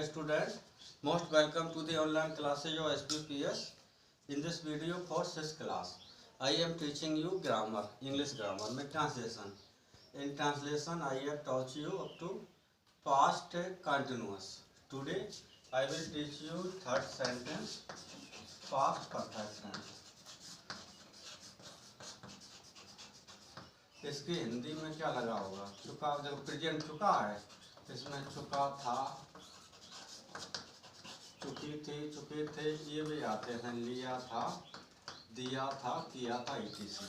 student, most welcome to the online classes of SPPS. In this video for 6th class, I am teaching you grammar, English grammar में translation. In translation, I have taught you up to past continuous. Today, I will teach you third sentence, past perfect tense. इसकी हिंदी में क्या लगा होगा? चुका, देखो present चुका है, इसमें चुका था, चुकी थी, चुके थे, ये भी आते हैं, लिया था, दिया था, किया था, etc.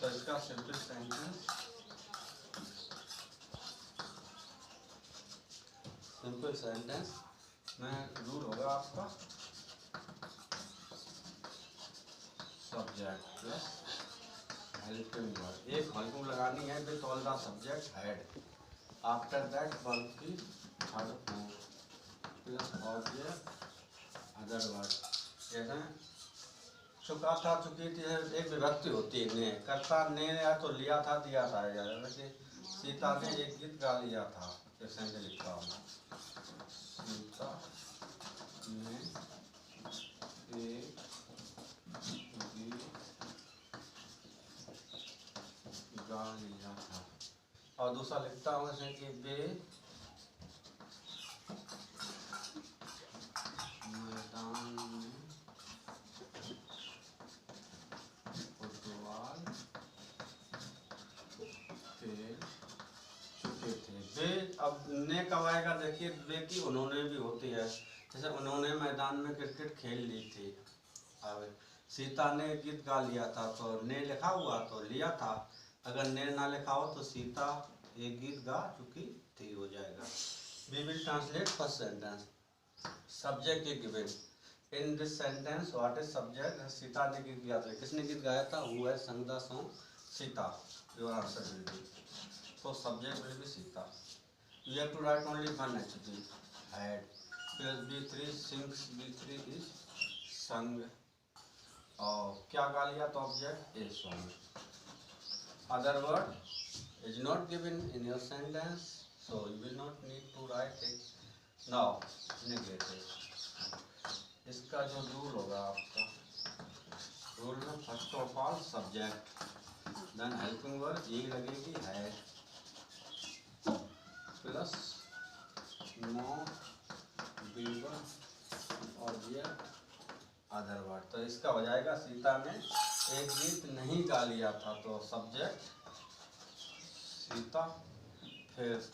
तो इसका सिंपल सेंटेंस, सिंपल सेंटेंस में रूल होगा आपका सब्जेक्ट प्लस हेल्पिंग वर्ब. एक हेल्पिंग लगानी है with all the subject head. After that verb की third form plus object other word. जैसे चुका था, चुकी थी, एक विभक्ति होती है ने, करता ने या तो लिया था, दिया था. जैसे सीता ने एक गीत गा लिया था, जैसे मैं लिखता हूँ, सीता ने एक गीत गा लिया था. और दूसरा लिखता हूँ जैसे कि वे मैदान में फुटबॉल खेल चुके थे. वे अब ने कब आएगा? देखिए वे की उन्होंने भी होती है. जैसे उन्होंने मैदान में क्रिकेट खेल ली थी. अब सीता ने गीत गा लिया था, तो ने लिखा हुआ तो लिया था. अगर ने ना लिखा हो तो सीता एक गीत गा चुकी थी हो जाएगा. We will translate first sentence. Subject is given. In this sentence what is subject? Sita ने गीत गाया था. किसने गीत गाया था? Who has sung the song? Sita. Your answer will be, so subject will be Sita. You have to write only one actually. Had plus B3 sings. B3 is sung. और क्या गा लिया? तो object is song. Other word is not given in your sentence, so you will not need to write it. Now negative. इसका जो rule होगा आपका, rule में first of all subject, then helping verb ये लगेगी है, प्लस नॉट बीवर object other word. तो इसका हो जाएगा सीता ने एक गीत नहीं गा लिया था, तो सब्जेक्ट सीता, फिर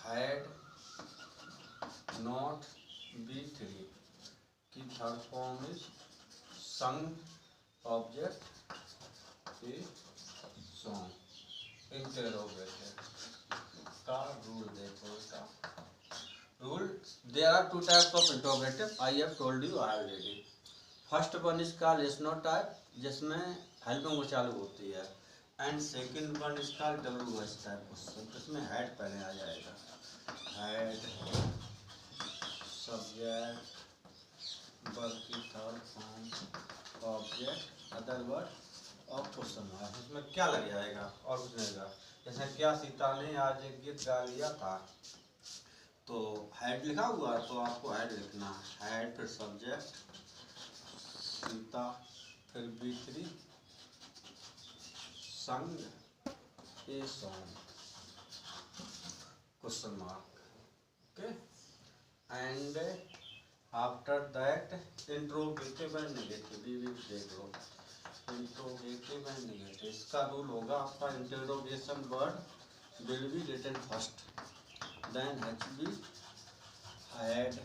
हैड नॉट B3 की third form is sung, object a song. Interrogative का रूल देखो. इसका rule, there are two types of interrogative. I have told you already. First one is called yes no type, जिसमें helping verb चालू होती है. And second one is called WH type question. इसमें had पहले आ जाएगा. हेड सब्जेक्ट वर्ब की third form object other word और क्वेश्चन मार्क. इसमें क्या लग जाएगा? और कुछ नहीं लगा. जैसे क्या सीता ने आज एक गीत गा लिया था, तो हेड लिखा हुआ है तो आपको हेड लिखना. हेड फिर सब्जेक्ट सीता, फिर B3 sung a song question mark. Okay. And after that interrogative and negative. We will देख लो इंट्रोगेटिव एंड नेगेटिव. इसका रूल होगा आपका interrogation word will be written first, then HB had,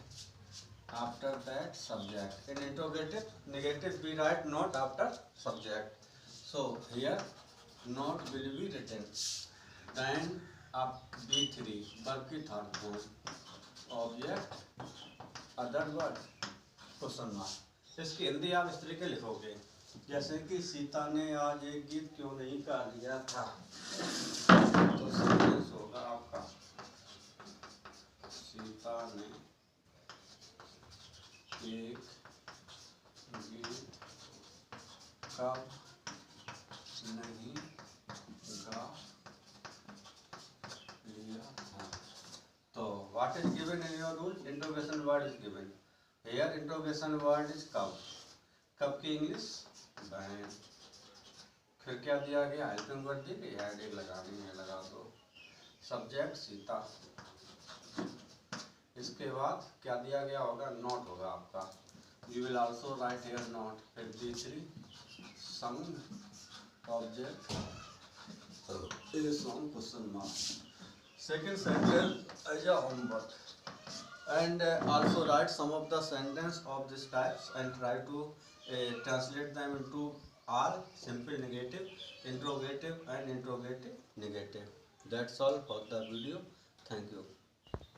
after that subject. In interrogative negative we write not after subject. So here not will be written, then up B3 verb की third form object other word question mark. इसकी हिंदी आप इस तरीके लिखोगे, जैसे कि सीता ने आज एक गीत क्यों नहीं गा लिया था. तो सेंटेंस होगा आपका सीता ने एक गीत कब नहीं गा लिया था. तो what is given given in your rule, interrogation word is given. Here interrogation word is कब. कब की इंग्लिश when. फिर क्या दिया गया, हेल्पिंग वर्ड दी गई, ऐड एक लगानी है लगा दो. सब्जेक्ट सीता. इसके बाद क्या दिया गया होगा, नोट होगा आपका. You will also write here not. 53 sung object is on question mark. Second sentence as a homework, and also write some of the sentence of this types and try to translate them into all simple negative, interrogative and interrogative negative. That's all for the video. Thank you.